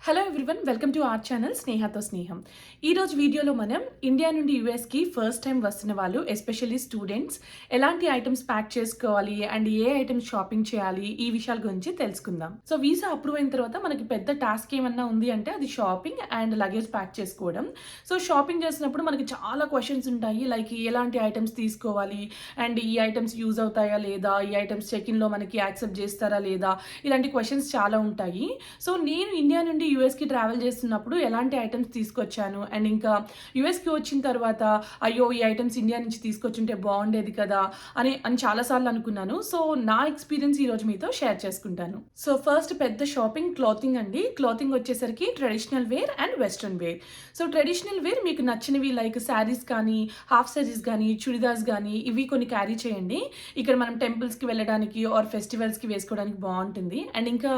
Hello everyone, welcome to our channel స్నేహతో స్నేహం. ఈరోజు వీడియోలో మనం ఇండియా నుండి యూఎస్కి ఫస్ట్ టైం వస్తున్న వాళ్ళు, ఎస్పెషల్లీ స్టూడెంట్స్, ఎలాంటి ఐటమ్స్ ప్యాక్ చేసుకోవాలి అండ్ ఏ ఐటమ్స్ షాపింగ్ చేయాలి, ఈ విషయాల గురించి తెలుసుకుందాం. సో వీసా అప్రూవ్ అయిన తర్వాత మనకి పెద్ద టాస్క్ ఏమన్నా ఉంది అంటే అది షాపింగ్ అండ్ లగేజ్ ప్యాక్ చేసుకోవడం. సో షాపింగ్ చేసినప్పుడు మనకి చాలా క్వశ్చన్స్ ఉంటాయి, లైక్ ఎలాంటి ఐటమ్స్ తీసుకోవాలి అండ్ ఈ ఐటమ్స్ యూజ్ అవుతాయా లేదా, ఈ ఐటమ్స్ చెక్-ఇన్లో మనకి యాక్సెప్ట్ చేస్తారా లేదా, ఇలాంటి క్వశ్చన్స్ చాలా ఉంటాయి. సో నేను ఇండియా నుండి యూఎస్కి ట్రావెల్ చేస్తున్నప్పుడు ఎలాంటి ఐటమ్స్ తీసుకొచ్చాను అండ్ ఇంకా యూఎస్కి వచ్చిన తర్వాత అయ్యో ఈ ఐటమ్స్ ఇండియా నుంచి తీసుకొచ్చుంటే బాగుండేది కదా అని చాలాసార్లు అనుకున్నాను. సో నా ఎక్స్పీరియన్స్ ఈరోజు మీతో షేర్ చేసుకుంటాను. సో ఫస్ట్ పెద్ద షాపింగ్ క్లాతింగ్ అండి. క్లాతింగ్ వచ్చేసరికి traditional wear and western wear. So traditional wear మీకు నచ్చినవి లైక్ శారీస్ కానీ, హాఫ్ శారీస్ కానీ, చుడిదార్స్ కానీ ఇవి కొన్ని క్యారీ చేయండి. ఇక్కడ మనం టెంపుల్స్కి వెళ్ళడానికి ఆర్ ఫెస్టివల్స్కి వేసుకోవడానికి బాగుంటుంది. అండ్ ఇంకా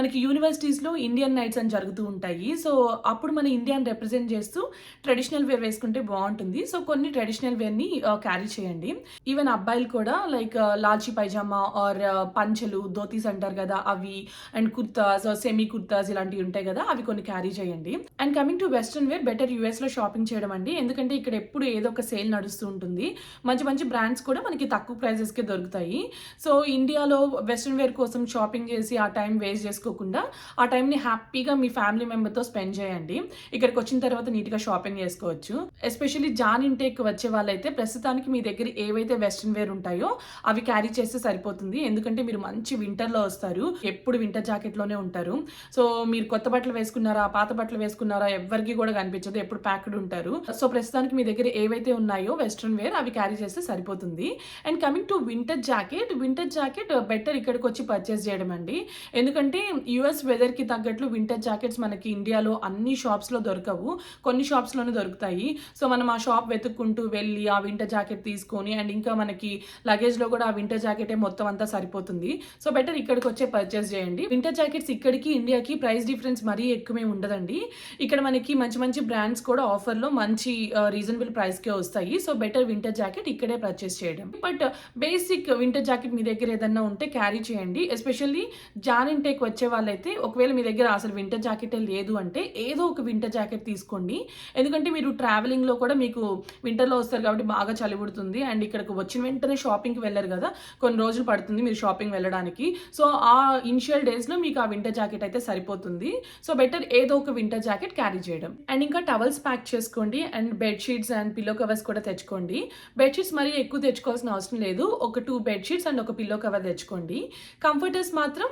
మనకి యూనివర్సిటీస్లో ఇండియన్ నైట్స్ అని జరుగుతూ ఉంటాయి. సో అప్పుడు మన ఇండియాని రిప్రజెంట్ చేస్తూ ట్రెడిషనల్ వేర్ వేసుకుంటే బాగుంటుంది. సో కొన్ని ట్రెడిషనల్ వేర్ని క్యారీ చేయండి. ఈవెన్ అబ్బాయిలు కూడా లైక్ లాల్చీ పైజామా ఆర్ పంచెలు, ధోతీస్ అంటారు కదా అవి, అండ్ కుర్తాస్, సెమీ కుర్తాస్ ఇలాంటివి ఉంటాయి కదా అవి కొన్ని క్యారీ చేయండి. And coming to western wear, better యూఎస్లో షాపింగ్ చేయడం అండి. ఎందుకంటే ఇక్కడ ఎప్పుడు ఏదో ఒక సేల్ నడుస్తూ ఉంటుంది. మంచి మంచి బ్రాండ్స్ కూడా మనకి తక్కువ ప్రైజెస్కే దొరుకుతాయి. సో ఇండియాలో వెస్ట్రన్ వేర్ కోసం షాపింగ్ చేసి ఆ టైం వేస్ట్ చేసుకోకుండా ఆ టైంని హ్యాపీగా మీ ఫ్యామిలీ మెంబర్తో స్పెండ్ చేయండి. ఇక్కడికి వచ్చిన తర్వాత నీట్గా షాపింగ్ చేసుకోవచ్చు. ఎస్పెషల్లీ జాన్ ఇంటేక్ వచ్చే వాళ్ళైతే ప్రస్తుతానికి మీ దగ్గర ఏవైతే వెస్ట్రన్ వేర్ ఉంటాయో అవి క్యారీ చేస్తే సరిపోతుంది. ఎందుకంటే మీరు మంచి వింటర్లో వస్తారు, ఎప్పుడు వింటర్ జాకెట్లోనే ఉంటారు. సో మీరు కొత్త బట్టలు వేసుకున్నారా, పాత బట్టలు వేసుకున్నారా ఎవరికి కూడా కనిపించదు, ఎప్పుడు ప్యాక్డ్ ఉంటారు. సో ప్రస్తుతానికి మీ దగ్గర ఏవైతే ఉన్నాయో వెస్ట్రన్ వేర్ అవి క్యారీ చేస్తే సరిపోతుంది. And coming to winter jacket better ఇక్కడికి వచ్చి పర్చేస్ చేయడం అండి. ఎందుకంటే యుఎస్ వెదర్కి తగ్గట్లు వింటర్ జాకెట్స్ మనకి ఇండియాలో అన్ని షాప్స్లో దొరకవు, కొన్ని షాప్స్లోనే దొరుకుతాయి. సో మనం ఆ షాప్ వెతుక్కుంటూ వెళ్ళి ఆ వింటర్ జాకెట్ తీసుకొని అండ్ ఇంకా మనకి లగేజ్లో కూడా ఆ వింటర్ జాకెటే మొత్తం అంతా సరిపోతుంది. సో బెటర్ ఇక్కడికి వచ్చే పర్చేస్ చేయండి. వింటర్ జాకెట్స్ ఇక్కడికి ఇండియాకి ప్రైస్ డిఫరెన్స్ మరీ ఎక్కువే ఉండదండి. ఇక్కడ మనకి మంచి మంచి బ్రాండ్స్ కూడా ఆఫర్లో మంచి రీజనబుల్ ప్రైస్కే వస్తాయి. సో బెటర్ వింటర్ జాకెట్ ఇక్కడే పర్చేస్ చేయడం. బట్ బేసిక్ వింటర్ జాకెట్ మీ దగ్గర ఏదన్నా ఉంటే క్యారీ చేయండి. ఎస్పెషల్లీ జాన్ ఇంటేక్ వచ్చే వాళ్ళైతే ఒకవేళ మీ దగ్గర అసలు వింటర్ జాకెటే లేదు అంటే ఏదో ఒక వింటర్ జాకెట్ తీసుకోండి. ఎందుకంటే మీరు ట్రావెలింగ్లో కూడా మీకు వింటర్లో వస్తారు కాబట్టి బాగా చలి పుడుతుంది. అండ్ ఇక్కడికి వచ్చిన వెంటనే షాపింగ్కి వెళ్ళరు కదా, కొన్ని రోజులు పడుతుంది మీరు షాపింగ్ వెళ్ళడానికి. సో ఆ ఇనిషియల్ డేస్లో మీకు ఆ వింటర్ జాకెట్ అయితే సరిపోతుంది. సో బెటర్ ఏదో ఒక వింటర్ జాకెట్ క్యారీ చేయడం. అండ్ ఇంకా టవల్స్ ప్యాక్ చేసుకోండి and bedsheets and pillow covers కూడా తెచ్చుకోండి. బెడ్షీట్స్ మరీ ఎక్కువ తెచ్చుకోవాల్సిన అవసరం లేదు, ఒక 2 బెడ్షీట్స్ అండ్ ఒక పిల్లో కవర్ తెచ్చుకోండి. కంఫర్టర్స్ మాత్రం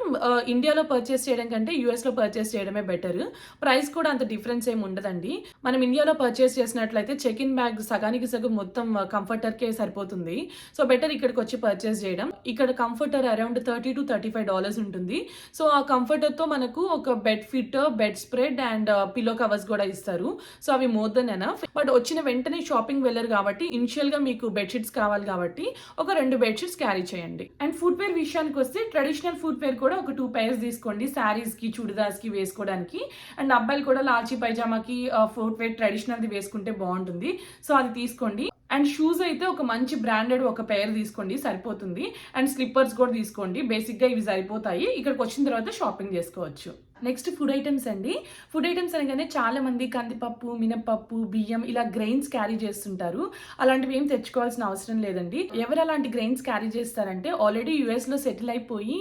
ఇండియాలో పర్చేస్ చేయడం కంటే యూఎస్లో పర్చేస్ చేయడమే బెటర్. ప్రైస్ కూడా అంత డిఫరెన్స్ ఏమి ఉండదండి. మనం ఇండియాలో పర్చేస్ చేసినట్లయితే చెక్ ఇన్ బ్యాగ్ సగానికి సగం మొత్తం కంఫర్టర్కే సరిపోతుంది. సో బెటర్ ఇక్కడికి వచ్చి పర్చేస్ చేయడం. ఇక్కడ కంఫర్టర్ అరౌండ్ $30 to $35 ఉంటుంది. సో ఆ కంఫర్టర్తో మనకు ఒక bed fit, bed spread and pillow covers కూడా ఇస్తారు. సో అవి మోర్ దెన్ ఎనఫ్. బట్ వచ్చిన వెంటనే షాపింగ్ వెళ్ళరు కాబట్టి ఇనిషియల్ గా మీకు బెడ్షీట్స్ కావాలి కాబట్టి ఒక 2 బెడ్షీట్స్ క్యారీ చేయండి. అండ్ ఫుట్ వేర్ విషయానికి వస్తే ట్రెడిషనల్ ఫుట్ వేర్ కూడా ఒక 2 pairs తీసుకోండి, శారీస్ కి చుడిదార్స్ కి వేసుకోవడానికి. అండ్ అబ్బాయిలు కూడా లాల్చీ పైజామాకి ఫుట్ వేర్ ట్రెడిషనల్ది వేసుకుంటే బాగుంటుంది. సో అది తీసుకోండి. అండ్ షూస్ అయితే ఒక మంచి బ్రాండెడ్ ఒక పెయిర్ తీసుకోండి సరిపోతుంది. అండ్ స్లిప్పర్స్ కూడా తీసుకోండి, బేసిక్గా ఇవి సరిపోతాయి. ఇక్కడికి వచ్చిన తర్వాత షాపింగ్ చేసుకోవచ్చు. నెక్స్ట్ ఫుడ్ ఐటమ్స్ అండి. ఫుడ్ ఐటమ్స్ అనగానే చాలా మంది కందిపప్పు, మినపప్పు, బియ్యం ఇలా గ్రెయిన్స్ క్యారీ చేస్తుంటారు. అలాంటివి ఏం తెచ్చుకోవాల్సిన అవసరం లేదండి. ఎవరు అలాంటి గ్రెయిన్స్ క్యారీ చేస్తారంటే ఆల్రెడీ యూఎస్లో సెటిల్ అయిపోయి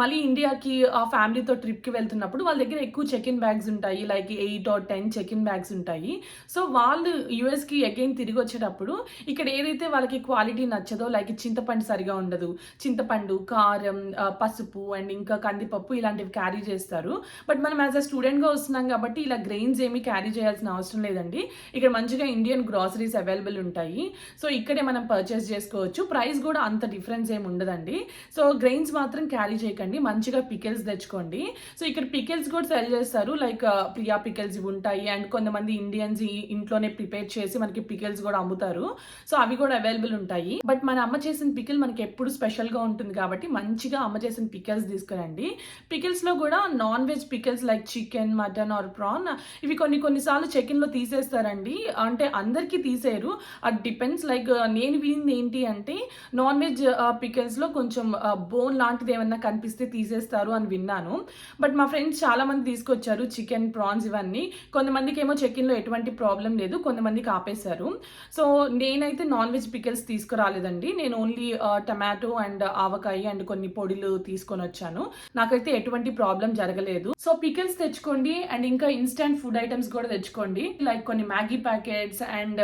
మళ్ళీ ఇండియాకి ఆ ఫ్యామిలీతో ట్రిప్కి వెళ్తున్నప్పుడు వాళ్ళ దగ్గర ఎక్కువ చెక్ ఇన్ బ్యాగ్స్ ఉంటాయి, like 8 or 10 check in bags ఉంటాయి. సో వాళ్ళు యూఎస్కి అగైన్ తిరిగి వచ్చేటప్పుడు ఇక్కడ ఏదైతే వాళ్ళకి క్వాలిటీ నచ్చదో, లైక్ చింతపండు సరిగా ఉండదు, చింతపండు, కారం, పసుపు అండ్ ఇంకా కందిపప్పు ఇలాంటివి క్యారీ చేస్తారు. బట్ మనం యాజ్ అ స్టూడెంట్గా వస్తున్నాం కాబట్టి ఇలా గ్రెయిన్స్ ఏమీ క్యారీ చేయాల్సిన అవసరం లేదండి. ఇక్కడ మంచిగా ఇండియన్ గ్రాసరీస్ అవైలబుల్ ఉంటాయి. సో ఇక్కడే మనం పర్చేస్ చేసుకోవచ్చు. ప్రైస్ కూడా అంత డిఫరెన్స్ ఏమి ఉండదండి. సో గ్రెయిన్స్ మాత్రం క్యారీ చేయకండి, మంచిగా పికిల్స్ తెచ్చుకోండి. సో ఇక్కడ పికిల్స్ కూడా సెల్ చేస్తారు, లైక్ ప్రియా పికిల్స్ ఇవి ఉంటాయి. అండ్ కొంతమంది ఇండియన్స్ ఇంట్లోనే ప్రిపేర్ చేసి మనకి పికిల్స్ కూడా అమ్ముతారు. సో అవి కూడా అవైలబుల్ ఉంటాయి. బట్ మన అమ్మ చేసిన పికిల్ మనకి ఎప్పుడు స్పెషల్గా ఉంటుంది కాబట్టి మంచిగా అమ్మ చేసిన పికిల్స్ తీసుకురండి. పికిల్స్లో కూడా non veg pickles like chicken, mutton or prawn ఇవి కొన్నిసార్లు చెక్-ఇన్‌లో తీసేస్తారండి. అంటే అందరికీ తీసేయరు. అది డిపెండ్స్. లైక్ నేను వినింది ఏంటి అంటే నాన్ వెజ్ పికిల్స్‌లో కొంచెం బోన్ లాంటిది ఏమన్నా కనిపిస్తే తీసేస్తారు అని విన్నాను. బట్ మా ఫ్రెండ్స్ చాలా మంది తీసుకొచ్చారు చికెన్, ప్రాన్స్ ఇవన్నీ. కొంతమందికేమో చెక్-ఇన్‌లో ఎటువంటి ప్రాబ్లం లేదు. కొంతమందికి ఆపేశారు. సో నేనైతే నాన్ వెజ్ పికిల్స్ తీసుకురాలేదండి. నేను only tomato and avakaya and కొన్ని పొడులు తీసుకొనొచ్చాను. నాకైతే ఎటువంటి ప్రాబ్లం జరగలేదు. సో పికిల్స్ తెచ్చుకోండి అండ్ ఇంకా ఇన్‌స్టాంట్ ఫుడ్ ఐటమ్స్ కూడా తెచ్చుకోండి. లైక్ కొన్ని Maggi packets and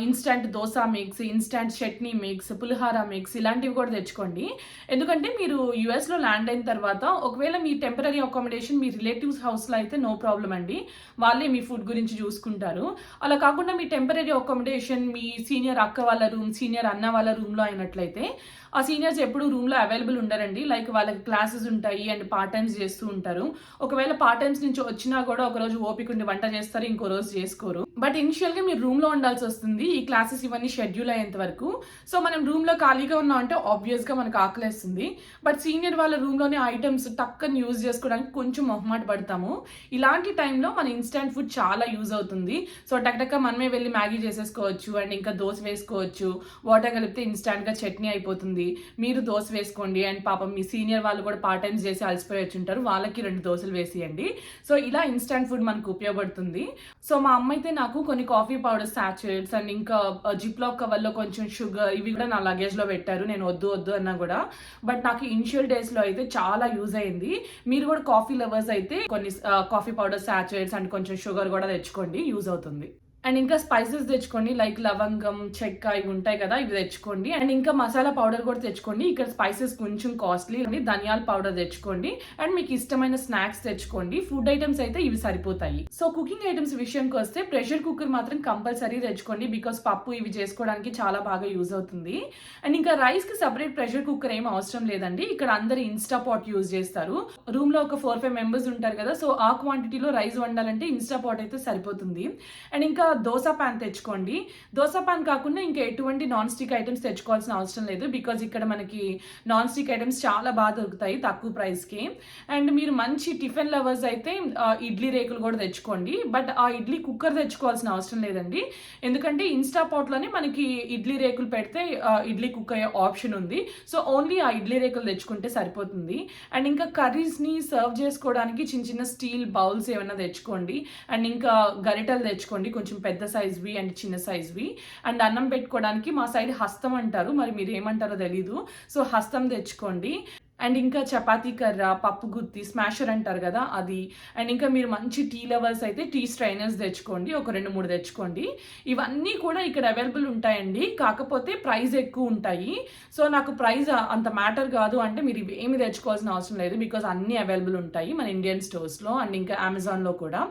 instant dosa mix, instant chutney mix, pulihora mix ఇలాంటివి కూడా తెచ్చుకోండి. ఎందుకంటే మీరు యూఎస్‌లో ల్యాండ్ అయిన తర్వాత ఒకవేళ మీ టెంపరరీ అకామిడేషన్ మీ రిలేటివ్స్ హౌస్‌లో అయితే నో ప్రాబ్లం అండి. వాళ్ళే మీ ఫుడ్ గురించి చూసుకుంటారు. అలా కాకుండా మీ టెంపరరీ అకామిడేషన్ మీ సీనియర్ అక్క వాళ్ళ రూమ్, సీనియర్ అన్న వాళ్ళ రూమ్‌లో అయినట్లయితే ఆ సీనియర్స్ ఎప్పుడు రూమ్‌లో అవైలబుల్ ఉండరండి. లైక్ వాళ్ళకి క్లాసెస్ ఉంటాయి అండ్ పార్ట్ టైమ్స్ చేస్తూ ఉంటారు. ఒకవేళ పార్ట్ టైమ్స్ నుంచి వచ్చినా కూడా ఒకరోజు ఓపిక ఉండి వంట చేస్తారు, ఇంకో రోజు చేసుకోరు. బట్ ఇనిషియల్‌గా మీరు రూమ్‌లో ఉండాల్సి వస్తుంది ఈ క్లాసెస్ ఇవన్నీ షెడ్యూల్ అయ్యేంత వరకు. సో మనం రూమ్‌లో ఖాళీగా ఉన్నామంటే ఆబ్వియస్‌గా మనకు ఆకలేస్తుంది. బట్ సీనియర్ వాళ్ళ రూమ్‌లోనే ఐటమ్స్ టక్కని యూజ్ చేసుకోవడానికి కొంచెం మొహమాట పడతాము. ఇలాంటి టైంలో మన ఇన్‌స్టాంట్ ఫుడ్ చాలా యూజ్ అవుతుంది. సో టక్ మనమే వెళ్ళి మ్యాగీ చేసేసుకోవచ్చు అండ్ ఇంకా దోస వేసుకోవచ్చు. వాటర్ కలిపితే ఇన్‌స్టాంట్‌గా చట్నీ అయిపోతుంది. మీరు దోస వేసుకోండి అండ్ పాపం మీ సీనియర్ వాళ్ళు కూడా పార్ట్ టైమ్స్ చేసి అలసిపోయి వచ్చుంటారు. వాళ్ళకి 2 దోసలు వేసియండి. సో ఇలా ఇన్‌స్టాంట్ ఫుడ్ మనకు ఉపయోగపడుతుంది. సో మా అమ్మ అయితే నాకు కొన్ని కాఫీ పౌడర్ సాచెట్స్ అండ్ ఇంకా జిప్‌లాక్ కవర్‌లో కొంచెం షుగర్ ఇవి కూడా నా లగేజ్‌లో పెట్టారు. నేను వద్దు అన్నా కూడా. బట్ నాకు ఇనిషియల్ డేస్‌లో అయితే చాలా యూజ్ అయింది. మీరు కూడా కాఫీ లవర్స్ అయితే కొన్ని కాఫీ పౌడర్ సాచెట్స్ అండ్ కొంచెం షుగర్ కూడా తెచ్చుకోండి. యూజ్ అవుతుంది. అండ్ ఇంకా స్పైసెస్ తెచ్చుకోండి. లైక్ లవంగం, చెక్క ఇవి ఉంటాయి కదా, ఇవి తెచ్చుకోండి. అండ్ ఇంకా మసాలా పౌడర్ కూడా తెచ్చుకోండి. ఇక్కడ స్పైసెస్ కొంచెం కాస్ట్లీ అండి. ధనియాల పౌడర్ తెచ్చుకోండి అండ్ మీకు ఇష్టమైన స్నాక్స్ తెచ్చుకోండి. ఫుడ్ ఐటమ్స్ అయితే ఇవి సరిపోతాయి. సో కుకింగ్ ఐటమ్స్ విషయానికి వస్తే ప్రెషర్ కుక్కర్ మాత్రం కంపల్సరీ తెచ్చుకోండి. బికాస్ పప్పు ఇవి చేసుకోవడానికి చాలా బాగా యూజ్ అవుతుంది. అండ్ ఇంకా రైస్ కి సెపరేట్ ప్రెషర్ కుక్కర్ ఏం అవసరం లేదండి. ఇక్కడ అందరు ఇన్స్టా పాట్ యూజ్ చేస్తారు. రూమ్ లో ఒక 4-5 మెంబర్స్ ఉంటారు కదా, సో ఆ క్వాంటిటీలో రైస్ వండాలంటే ఇన్స్టా పాట్ అయితే సరిపోతుంది. అండ్ ఇంకా దోస పాన్ తెచ్చుకోండి. దోస పాన్ కాకుండా ఇంకా ఎటువంటి నాన్ స్టిక్ ఐటమ్స్ తెచ్చుకోవాల్సిన అవసరం లేదు. బికాజ్ ఇక్కడ మనకి నాన్ స్టిక్ ఐటమ్స్ చాలా బాగా దొరుకుతాయి తక్కువ ప్రైస్కి. అండ్ మీరు మంచి టిఫిన్ లవర్స్ అయితే ఇడ్లీ రేకులు కూడా తెచ్చుకోండి. బట్ ఆ ఇడ్లీ కుక్కర్ తెచ్చుకోవాల్సిన అవసరం లేదండి. ఎందుకంటే ఇన్స్టా పాట్లోనే మనకి ఇడ్లీ రేకులు పెడితే ఇడ్లీ కుక్ అయ్యే ఆప్షన్ ఉంది. సో ఓన్లీ ఆ ఇడ్లీ రేకులు తెచ్చుకుంటే సరిపోతుంది. అండ్ ఇంకా కర్రీస్ని సర్వ్ చేసుకోవడానికి చిన్న చిన్న స్టీల్ బౌల్స్ ఏమైనా తెచ్చుకోండి. అండ్ ఇంకా గరిటెలు తెచ్చుకోండి, కొంచెం పెద్ద సైజ్వి అండ్ చిన్న సైజ్వి. అండ్ అన్నం పెట్టుకోవడానికి మా సైడ్ హస్తం అంటారు, మరి మీరు ఏమంటారో తెలీదు. సో హస్తం తెచ్చుకోండి. అండ్ ఇంకా చపాతీ కర్ర, పప్పు గుత్తి, స్మాషర్ అంటారు కదా అది. అండ్ ఇంకా మీరు మంచి టీ లవర్స్ అయితే టీ స్ట్రైనర్స్ తెచ్చుకోండి, ఒక 2-3 తెచ్చుకోండి. ఇవన్నీ కూడా ఇక్కడ అవైలబుల్ ఉంటాయండి. కాకపోతే ప్రైస్ ఎక్కువ ఉంటాయి. సో నాకు ప్రైస్ అంత మ్యాటర్ కాదు అంటే మీరు ఇవి ఏమి తెచ్చుకోవాల్సిన అవసరం లేదు. బికాజ్ అన్నీ అవైలబుల్ ఉంటాయి మన ఇండియన్ స్టోర్స్లో అండ్ ఇంకా అమెజాన్లో కూడా.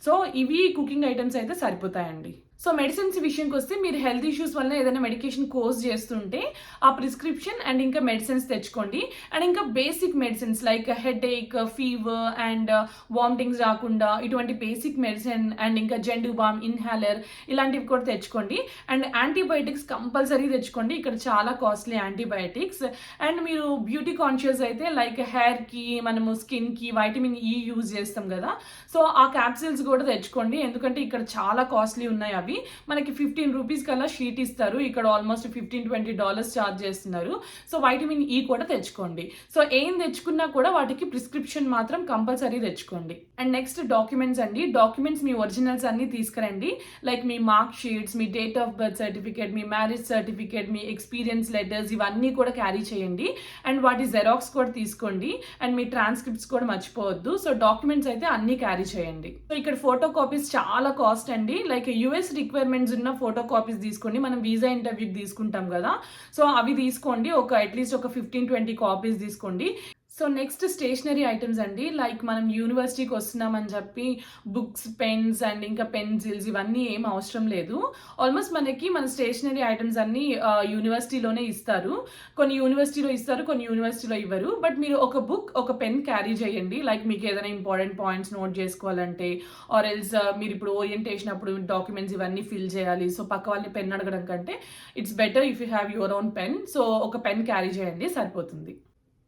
సో ఇవి కుకింగ్ ఐటమ్స్ అయితే సరిపోతాయండి. సో మెడిసిన్స్ విషయంకి వస్తే మీరు హెల్త్ ఇష్యూస్ వల్ల ఏదైనా మెడికేషన్ కోర్స్ చేస్తుంటే ఆ ప్రిస్క్రిప్షన్ అండ్ ఇంకా మెడిసిన్స్ తెచ్చుకోండి. అండ్ ఇంకా basic medicines like headache, fever and vomitings రాకుండా ఇటువంటి బేసిక్ మెడిసిన్ అండ్ ఇంకా జెండు బామ్, ఇన్హాలర్ ఇలాంటివి కూడా తెచ్చుకోండి. అండ్ యాంటీబయాటిక్స్ కంపల్సరీ తెచ్చుకోండి. ఇక్కడ చాలా కాస్ట్లీ యాంటీబయాటిక్స్. అండ్ మీరు బ్యూటీ కాన్షియస్ అయితే లైక్ హెయిర్కి, మనము స్కిన్కి వైటమిన్ ఈ యూజ్ చేస్తాం కదా, సో ఆ క్యాప్సిల్స్ కూడా తెచ్చుకోండి. ఎందుకంటే ఇక్కడ చాలా కాస్ట్లీ ఉన్నాయి. అవి మనకి 15 రూపీస్ కల్లా షీట్ ఇస్తారు. ఇక్కడ ఆల్మోస్ట్ $15-20 ఛార్జ్ చేస్తున్నారు. సో వైటమిన్ ఈ కూడా తెచ్చుకోండి. సో ఏం తెచ్చుకున్నా కూడా వాటికి ప్రిస్క్రిప్షన్ మాత్రం కంపల్సరీ తెచ్చుకోండి. అండ్ నెక్స్ట్ డాక్యుమెంట్స్ అండి. డాక్యుమెంట్స్ మీ ఒరిజినల్స్ అన్ని తీసుకురండి. Like me mark sheets, me date of birth certificate, me marriage certificate, me experience letters ఇవన్నీ కూడా క్యారీ చేయండి. అండ్ వాటి జెరాక్స్ కూడా తీసుకోండి. అండ్ మీ ట్రాన్స్క్రిప్ట్స్ కూడా మర్చిపోవద్దు. సో డాక్యుమెంట్స్ అయితే అన్ని క్యారీ చేయండి. సో ఇక్కడ ఫోటో కాపీస్ చాలా కాస్ట్ అండి. లైక్ యూఎస్ రిక్వైర్మెంట్స్ ఉన్న ఫోటో కాపీస్ తీసుకోండి. మనం వీసా ఇంటర్వ్యూకి తీసుకుంటాం కదా, సో అవి తీసుకోండి. అట్లీస్ట్ ఒక 15-20 కాపీస్ తీసుకోండి. సో నెక్స్ట్ స్టేషనరీ ఐటమ్స్ అండి. లైక్ మనం యూనివర్సిటీకి వస్తున్నామని చెప్పి బుక్స్, పెన్స్ అండ్ ఇంకా పెన్సిల్స్ ఇవన్నీ ఏం అవసరం లేదు. ఆల్మోస్ట్ మనకి మన స్టేషనరీ ఐటమ్స్ అన్ని యూనివర్సిటీలోనే ఇస్తారు. కొన్ని యూనివర్సిటీలో ఇస్తారు, కొన్ని యూనివర్సిటీలో ఇవ్వరు. బట్ మీరు ఒక బుక్, ఒక పెన్ క్యారీ చేయండి. లైక్ మీకు ఏదైనా ఇంపార్టెంట్ పాయింట్స్ నోట్ చేసుకోవాలంటే ఆర్ ఎల్స్ మీరు ఇప్పుడు ఓరియంటేషన్ అప్పుడు డాక్యుమెంట్స్ ఇవన్నీ ఫిల్ చేయాలి. సో పక్క వాళ్ళని పెన్ అడగడం కంటే it's better if you have your own pen. So ఒక పెన్ క్యారీ చేయండి, సరిపోతుంది.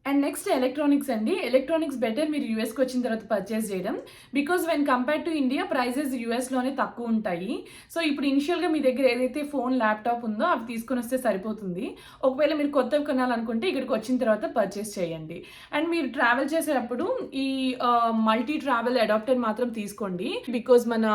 అండ్ నెక్స్ట్ ఎలక్ట్రానిక్స్ అండి. ఎలక్ట్రానిక్స్ బెటర్ మీరు యూఎస్కి వచ్చిన తర్వాత పర్చేస్ చేయడం. Because when compare to India prices యూఎస్లోనే తక్కువ ఉంటాయి. సో ఇప్పుడు ఇనిషియల్గా మీ దగ్గర ఏదైతే ఫోన్ ల్యాప్టాప్ ఉందో అవి తీసుకొని వస్తే సరిపోతుంది. ఒకవేళ మీరు కొత్తవి కొనాలనుకుంటే ఇక్కడికి వచ్చిన తర్వాత పర్చేస్ చేయండి. అండ్ మీరు ట్రావెల్ చేసేటప్పుడు ఈ మల్టీ ట్రావెల్ అడాప్టర్ మాత్రం తీసుకోండి. బికాజ్ మన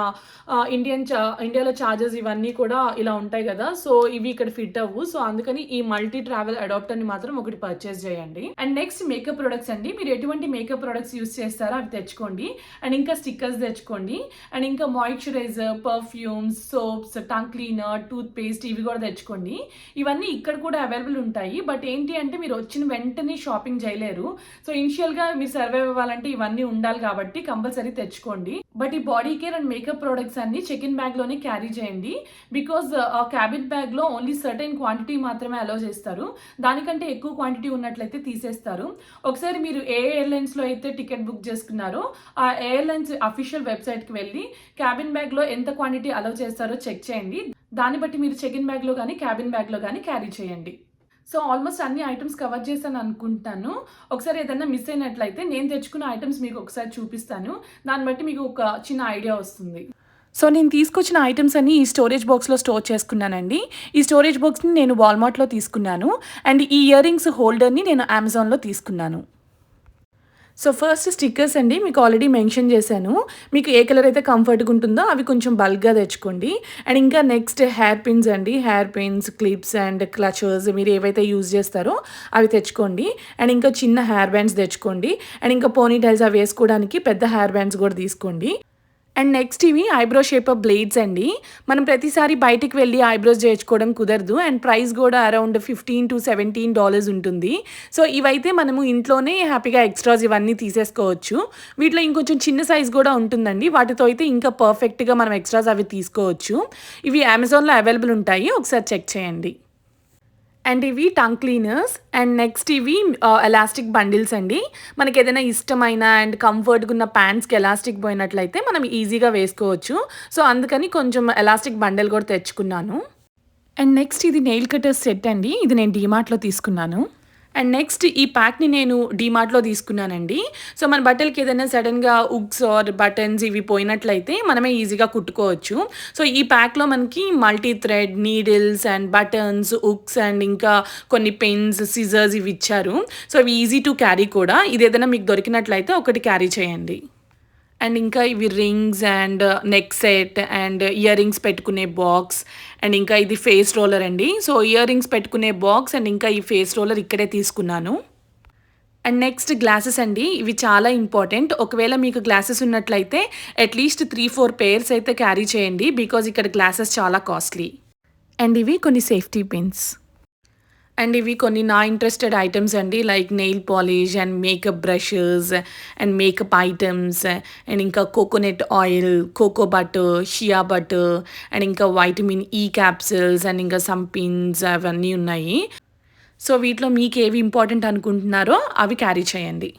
ఇండియాలో ఛార్జెస్ ఇవన్నీ కూడా ఇలా ఉంటాయి కదా, సో ఇవి ఇక్కడ ఫిట్ అవ్వు. సో అందుకని ఈ మల్టీ ట్రావెల్ అడాప్టర్ని మాత్రం ఒకటి పర్చేస్ చేయండి. అండ్ నెక్స్ట్ మేకప్ ప్రొడక్ట్స్ అండి. మీరు ఎటువంటి మేకప్ ప్రొడక్ట్స్ యూస్ చేస్తారో అవి తెచ్చుకోండి. అండ్ ఇంకా స్టిక్కర్స్ తెచ్చుకోండి. అండ్ ఇంకా moisturiser, perfumes, soaps, tongue cleaner, toothpaste ఇవి కూడా తెచ్చుకోండి. ఇవన్నీ ఇక్కడ కూడా అవైలబుల్ ఉంటాయి. బట్ ఏంటి అంటే మీరు వచ్చిన వెంటనే షాపింగ్ చేయలేరు. సో ఇనిషియల్గా మీరు సర్వైవ్ అవ్వాలంటే ఇవన్నీ ఉండాలి కాబట్టి కంపల్సరీ తెచ్చుకోండి. బట్ ఈ body care and makeup products అన్ని చెక్ ఇన్ బ్యాగ్లోనే క్యారీ చేయండి. బికాజ్ ఆ క్యాబిన్ బ్యాగ్లో ఓన్లీ సర్టెన్ క్వాంటిటీ మాత్రమే అలౌ చేస్తారు. దానికంటే ఎక్కువ క్వాంటిటీ ఉన్నట్లయితే తీసేస్తారు. ఒకసారి మీరు ఏ ఎయిర్లైన్స్లో అయితే టికెట్ బుక్ చేసుకున్నారో ఆ ఎయిర్లైన్స్ అఫీషియల్ వెబ్సైట్కి వెళ్ళి క్యాబిన్ బ్యాగ్లో ఎంత క్వాంటిటీ అలౌ చేస్తారో చెక్ చేయండి. దాన్ని బట్టి మీరు చెక్ ఇన్ బ్యాగ్లో కానీ క్యాబిన్ బ్యాగ్లో కానీ క్యారీ చేయండి. సో ఆల్మోస్ట్ అన్ని ఐటమ్స్ కవర్ చేశాను అనుకుంటాను. ఒకసారి ఏదైనా మిస్ అయినట్లయితే నేను తెచ్చుకున్న ఐటమ్స్ మీకు ఒకసారి చూపిస్తాను. దాన్ని బట్టి మీకు ఒక చిన్న ఐడియా వస్తుంది. సో నేను తీసుకొచ్చిన ఐటమ్స్ అన్ని ఈ స్టోరేజ్ బాక్స్లో స్టోర్ చేసుకున్నానండి. ఈ స్టోరేజ్ బాక్స్ని నేను వాల్మార్ట్లో తీసుకున్నాను. అండ్ ఈ ఇయర్ రింగ్స్ హోల్డర్ని నేను అమెజాన్లో తీసుకున్నాను. సో ఫస్ట్ స్టిక్కర్స్ అండి. మీకు ఆల్రెడీ మెన్షన్ చేశాను. మీకు ఏ కలర్ అయితే కంఫర్ట్గా ఉంటుందో అవి కొంచెం బల్క్గా తెచ్చుకోండి. అండ్ ఇంకా నెక్స్ట్ హెయిర్ పిన్స్ అండి. Hair pins, clips and clutchers మీరు ఏవైతే యూజ్ చేస్తారో అవి తెచ్చుకోండి. అండ్ ఇంకా చిన్న హెయిర్ బ్యాండ్స్ తెచ్చుకోండి. అండ్ ఇంకా పోనీ టైల్స్ అవి వేసుకోవడానికి పెద్ద హెయిర్ బ్యాండ్స్ కూడా తీసుకోండి. అండ్ నెక్స్ట్ ఇవి ఐబ్రో షేపర్ బ్లేడ్స్ అండి. మనం ప్రతిసారి బయటికి వెళ్ళి ఐబ్రోస్ చేయించుకోవడం కుదరదు. అండ్ ప్రైస్ కూడా అరౌండ్ $15 to $17 ఉంటుంది. సో ఇవైతే మనము ఇంట్లోనే హ్యాపీగా ఎక్స్ట్రాస్ ఇవన్నీ తీసేసుకోవచ్చు. వీటిలో ఇంకొంచెం చిన్న సైజ్ కూడా ఉంటుందండి. వాటితో అయితే ఇంకా పర్ఫెక్ట్గా మనం ఎక్స్ట్రాస్ అవి తీసుకోవచ్చు. ఇవి అమెజాన్లో అవైలబుల్ ఉంటాయి, ఒకసారి చెక్ చేయండి. అండ్ ఇవి టంగ్ క్లీనర్స్. అండ్ నెక్స్ట్ ఇవి ఎలాస్టిక్ బండిల్స్ అండి. మనకి ఏదైనా ఇష్టమైన అండ్ కంఫర్ట్గా ఉన్న ప్యాంట్స్కి ఎలాస్టిక్ పోయినట్లయితే మనం ఈజీగా వేసుకోవచ్చు. సో అందుకని కొంచెం ఎలాస్టిక్ బండిల్ కూడా తెచ్చుకున్నాను. అండ్ నెక్స్ట్ ఇది నెయిల్ కటర్ సెట్ అండి. ఇది నేను డీమార్ట్లో తీసుకున్నాను. అండ్ నెక్స్ట్ ఈ ప్యాక్ని నేను డీమార్ట్లో తీసుకున్నానండి. సో మన బట్టలకి ఏదైనా సడన్గా ఉగ్స్ ఆర్ బటన్స్ ఇవి పోయినట్లయితే మనమే ఈజీగా కుట్టుకోవచ్చు. సో ఈ ప్యాక్లో మనకి multi thread, needles and buttons, ఉగ్స్ అండ్ ఇంకా కొన్ని పెన్స్, సిజర్స్ ఇవి ఇచ్చారు. సో ఇవి ఈజీ టు క్యారీ కూడా. ఇది ఏదైనా మీకు దొరికినట్లయితే ఒకటి క్యారీ చేయండి. అండ్ ఇంకా ఇవి rings and neck set and ear rings పెట్టుకునే బాక్స్. అండ్ ఇంకా ఇది ఫేస్ రోలర్ అండి. సో ఇయర్ రింగ్స్ పెట్టుకునే బాక్స్ అండ్ ఇంకా ఈ ఫేస్ రోలర్ ఇక్కడే తీసుకున్నాను. అండ్ నెక్స్ట్ గ్లాసెస్ అండి. ఇవి చాలా ఇంపార్టెంట్. ఒకవేళ మీకు గ్లాసెస్ ఉన్నట్లయితే అట్లీస్ట్ 3-4 పేర్స్ అయితే క్యారీ చేయండి. బికాజ్ ఇక్కడ గ్లాసెస్ చాలా కాస్ట్లీ. అండ్ ఇవి కొన్ని సేఫ్టీ పిన్స్. అండ్ ఇవి కొన్ని నా ఇంట్రెస్టెడ్ ఐటమ్స్ అండి. Like nail polish and makeup brushes and makeup items and ఇంకా coconut oil, cocoa butter, shea butter and ఇంకా వైటమిన్ ఈ క్యాప్సిల్స్ అండ్ ఇంకా సమ్ పిన్స్ అవన్నీ ఉన్నాయి. సో వీటిలో మీకు ఏవి ఇంపార్టెంట్ అనుకుంటున్నారో అవి క్యారీ చేయండి.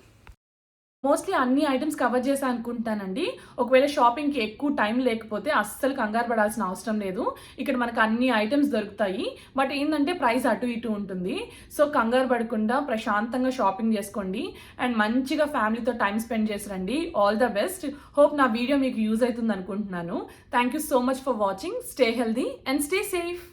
మోస్ట్లీ అన్ని ఐటమ్స్ కవర్ చేసా అనుకుంటానండి. ఒకవేళ షాపింగ్కి ఎక్కువ టైం లేకపోతే అస్సలు కంగారు పడాల్సిన అవసరం లేదు. ఇక్కడ మనకు అన్ని ఐటమ్స్ దొరుకుతాయి. బట్ ఏంటంటే ప్రైస్ అటు ఇటు ఉంటుంది. సో కంగారు పడకుండా ప్రశాంతంగా షాపింగ్ చేసుకోండి అండ్ మంచిగా ఫ్యామిలీతో టైం స్పెండ్ చేసి రండి. All the best. హోప్ నా వీడియో మీకు యూజ్ అవుతుంది అనుకుంటున్నాను. Thank you so much for watching. Stay healthy and stay safe.